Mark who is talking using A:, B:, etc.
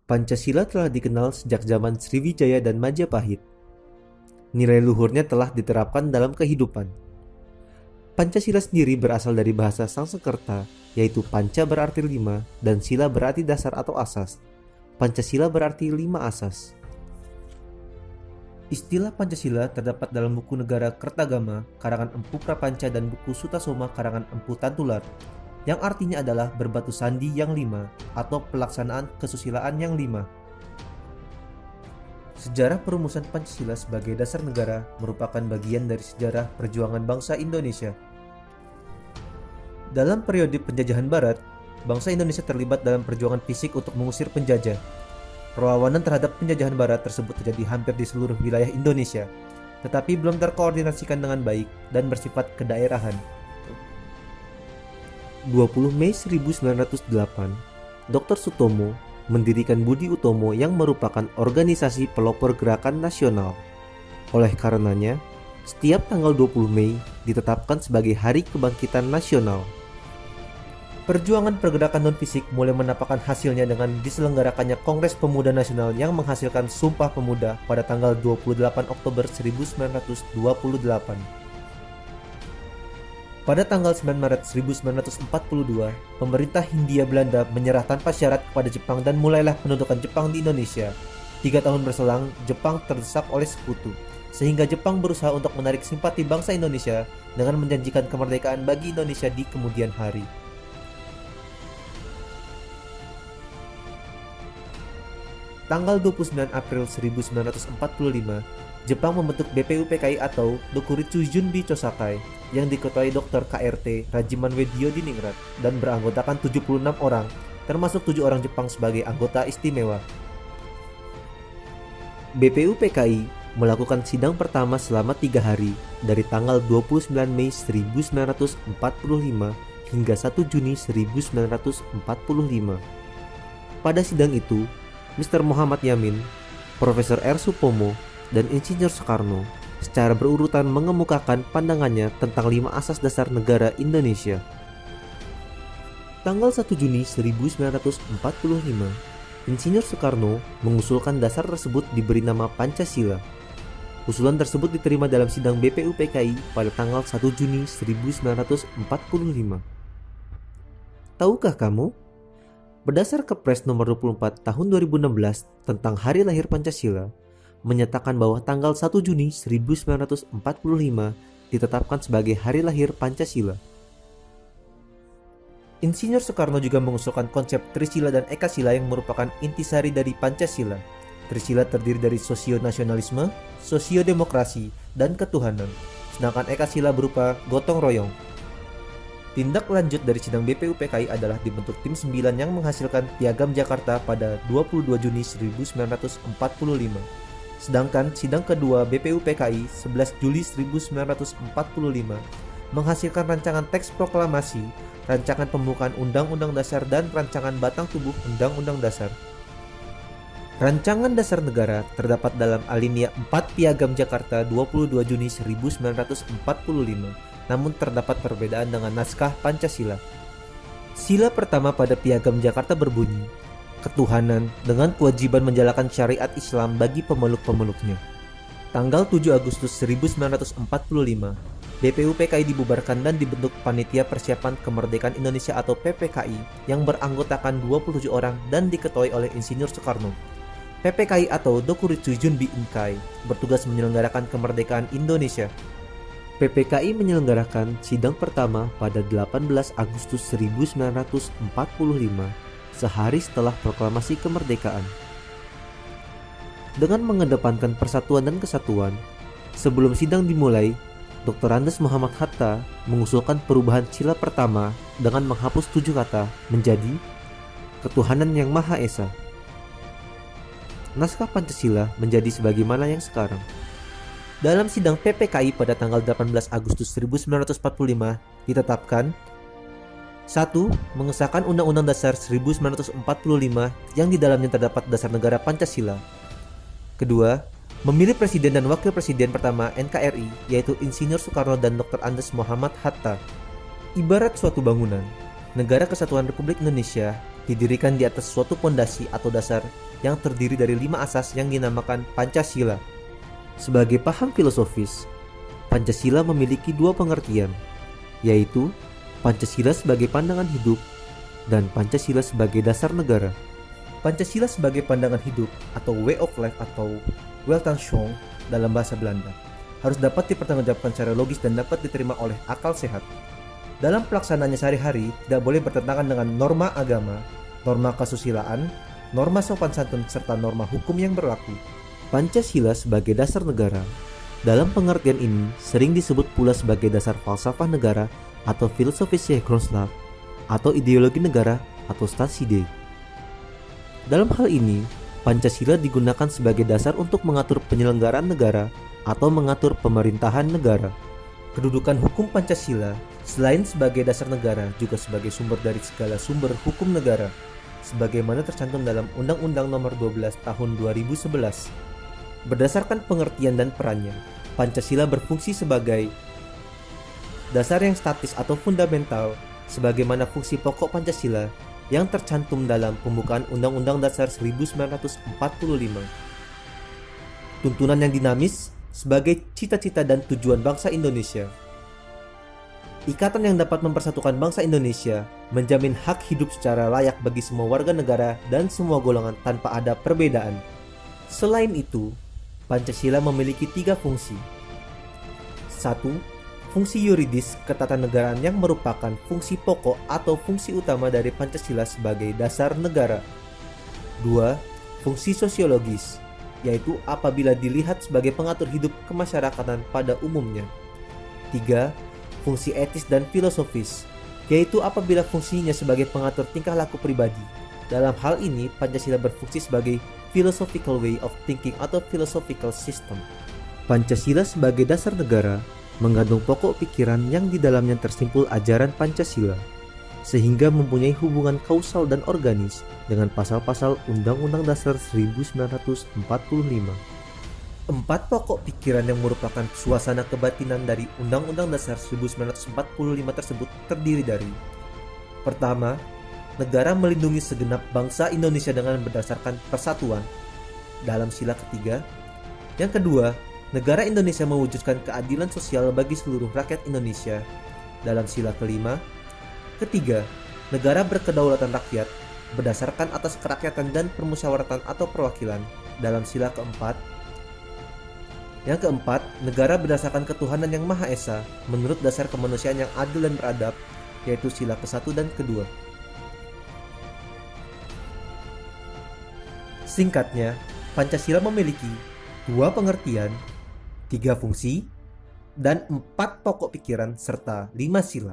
A: Pancasila telah dikenal sejak zaman Sriwijaya dan Majapahit. Nilai luhurnya telah diterapkan dalam kehidupan. Pancasila sendiri berasal dari bahasa Sanskerta, yaitu panca berarti lima dan sila berarti dasar atau asas. Pancasila berarti 5 asas. Istilah Pancasila terdapat dalam buku Negara Kertagama karangan Empu Prapanca dan buku Sutasoma karangan Empu Tantular, yang artinya adalah berbatu sandi yang 5 atau pelaksanaan kesusilaan yang 5. Sejarah perumusan Pancasila sebagai dasar negara merupakan bagian dari sejarah perjuangan bangsa Indonesia. Dalam periode penjajahan Barat, bangsa Indonesia terlibat dalam perjuangan fisik untuk mengusir penjajah. Perlawanan terhadap penjajahan Barat tersebut terjadi hampir di seluruh wilayah Indonesia, tetapi belum terkoordinasikan dengan baik dan bersifat kedaerahan. 20 Mei 1908, Dr. Sutomo mendirikan Budi Utomo yang merupakan organisasi pelopor gerakan nasional. Oleh karenanya, setiap tanggal 20 Mei ditetapkan sebagai Hari Kebangkitan Nasional. Perjuangan pergerakan non-fisik mulai menampakkan hasilnya dengan diselenggarakannya Kongres Pemuda Nasional yang menghasilkan Sumpah Pemuda pada tanggal 28 Oktober 1928. Pada tanggal 9 Maret 1942, pemerintah Hindia Belanda menyerah tanpa syarat kepada Jepang dan mulailah pendudukan Jepang di Indonesia. 3 tahun berselang, Jepang terdesak oleh sekutu, sehingga Jepang berusaha untuk menarik simpati bangsa Indonesia dengan menjanjikan kemerdekaan bagi Indonesia di kemudian hari. Tanggal 29 April 1945, Jepang membentuk BPUPKI atau Dokuritsu Junbi Chosakai yang diketuai Dr. KRT Rajiman Weddiodiningrat dan beranggotakan 76 orang, termasuk 7 orang Jepang sebagai anggota istimewa. BPUPKI melakukan sidang pertama selama 3 hari dari tanggal 29 Mei 1945 hingga 1 Juni 1945. Pada sidang itu, Mr. Muhammad Yamin, Profesor R. Supomo, dan Insinyur Soekarno secara berurutan mengemukakan pandangannya tentang 5 asas dasar negara Indonesia. Tanggal 1 Juni 1945, Insinyur Soekarno mengusulkan dasar tersebut diberi nama Pancasila. Usulan tersebut diterima dalam sidang BPUPKI pada tanggal 1 Juni 1945. Tahukah kamu? Berdasar Kepres nomor 24 tahun 2016 tentang Hari Lahir Pancasila, menyatakan bahwa tanggal 1 Juni 1945 ditetapkan sebagai Hari Lahir Pancasila. Insinyur Soekarno juga mengusulkan konsep Trisila dan Ekasila yang merupakan intisari dari Pancasila. Trisila terdiri dari sosio-nasionalisme, sosio-demokrasi, dan ketuhanan, sedangkan Ekasila berupa gotong royong. Tindak lanjut dari sidang BPUPKI adalah dibentuk tim 9 yang menghasilkan Piagam Jakarta pada 22 Juni 1945. Sedangkan sidang kedua BPUPKI 11 Juli 1945 menghasilkan rancangan teks proklamasi, rancangan pembukaan Undang-Undang Dasar dan rancangan batang tubuh Undang-Undang Dasar. Rancangan Dasar Negara terdapat dalam alinea 4 Piagam Jakarta 22 Juni 1945, namun terdapat perbedaan dengan naskah Pancasila. Sila pertama pada Piagam Jakarta berbunyi, ketuhanan dengan kewajiban menjalankan syariat Islam bagi pemeluk-pemeluknya. Tanggal 7 Agustus 1945, BPUPKI dibubarkan dan dibentuk Panitia Persiapan Kemerdekaan Indonesia atau PPKI yang beranggotakan 27 orang dan diketuai oleh Insinyur Soekarno. PPKI atau Dokuritsu Junbi Inkai bertugas menyelenggarakan kemerdekaan Indonesia. PPKI menyelenggarakan sidang pertama pada 18 Agustus 1945, sehari setelah proklamasi kemerdekaan. Dengan mengedepankan persatuan dan kesatuan, sebelum sidang dimulai, Dr. Andes Muhammad Hatta mengusulkan perubahan sila pertama dengan menghapus 7 kata menjadi ketuhanan yang Maha Esa. Naskah Pancasila menjadi sebagaimana yang sekarang. Dalam sidang PPKI pada tanggal 18 Agustus 1945 ditetapkan 1. Mengesahkan Undang-Undang Dasar 1945 yang di dalamnya terdapat dasar negara Pancasila. Kedua, memilih Presiden dan Wakil Presiden pertama NKRI yaitu Insinyur Soekarno dan Dr. Andes Muhammad Hatta. Ibarat suatu bangunan, Negara Kesatuan Republik Indonesia didirikan di atas suatu pondasi atau dasar yang terdiri dari 5 asas yang dinamakan Pancasila. Sebagai paham filosofis, Pancasila memiliki 2 pengertian, yaitu Pancasila sebagai pandangan hidup dan Pancasila sebagai dasar negara. Pancasila sebagai pandangan hidup atau way of life atau Weltanschauung dalam bahasa Belanda harus dapat dipertanggungjawabkan secara logis dan dapat diterima oleh akal sehat. Dalam pelaksanaannya sehari-hari tidak boleh bertentangan dengan norma agama, norma kesusilaan, norma sopan santun serta norma hukum yang berlaku. Pancasila sebagai dasar negara dalam pengertian ini sering disebut pula sebagai dasar falsafah negara atau filosofische grondslag atau ideologi negara atau staatsidee. Dalam hal ini, Pancasila digunakan sebagai dasar untuk mengatur penyelenggaraan negara atau mengatur pemerintahan negara. Kedudukan hukum Pancasila selain sebagai dasar negara juga sebagai sumber dari segala sumber hukum negara, sebagaimana tercantum dalam Undang-Undang Nomor 12 Tahun 2011. Berdasarkan pengertian dan perannya, Pancasila berfungsi sebagai dasar yang statis atau fundamental, sebagaimana fungsi pokok Pancasila yang tercantum dalam pembukaan Undang-Undang Dasar 1945. Tuntunan yang dinamis sebagai cita-cita dan tujuan bangsa Indonesia. Ikatan yang dapat mempersatukan bangsa Indonesia, menjamin hak hidup secara layak bagi semua warga negara dan semua golongan tanpa ada perbedaan. Selain itu, Pancasila memiliki 3 fungsi. 1. Fungsi yuridis ketatanegaraan yang merupakan fungsi pokok atau fungsi utama dari Pancasila sebagai dasar negara. 2. Fungsi sosiologis, yaitu apabila dilihat sebagai pengatur hidup kemasyarakatan pada umumnya. 3. Fungsi etis dan filosofis, yaitu apabila fungsinya sebagai pengatur tingkah laku pribadi. Dalam hal ini, Pancasila berfungsi sebagai philosophical way of thinking atau philosophical system. Pancasila sebagai dasar negara mengandung pokok pikiran yang di dalamnya tersimpul ajaran Pancasila, sehingga mempunyai hubungan kausal dan organis dengan pasal-pasal Undang-Undang Dasar 1945. 4 pokok pikiran yang merupakan suasana kebatinan dari Undang-Undang Dasar 1945 tersebut terdiri dari: pertama, negara melindungi segenap bangsa Indonesia dengan berdasarkan persatuan dalam sila ketiga. Yang kedua, negara Indonesia mewujudkan keadilan sosial bagi seluruh rakyat Indonesia dalam sila kelima. Ketiga, negara berkedaulatan rakyat berdasarkan atas kerakyatan dan permusyawaratan atau perwakilan dalam sila keempat. Yang keempat, negara berdasarkan ketuhanan yang Maha Esa menurut dasar kemanusiaan yang adil dan beradab, yaitu sila ke-1 dan ke-2. Singkatnya, Pancasila memiliki 2 pengertian, 3 fungsi, dan 4 pokok pikiran serta 5 sila.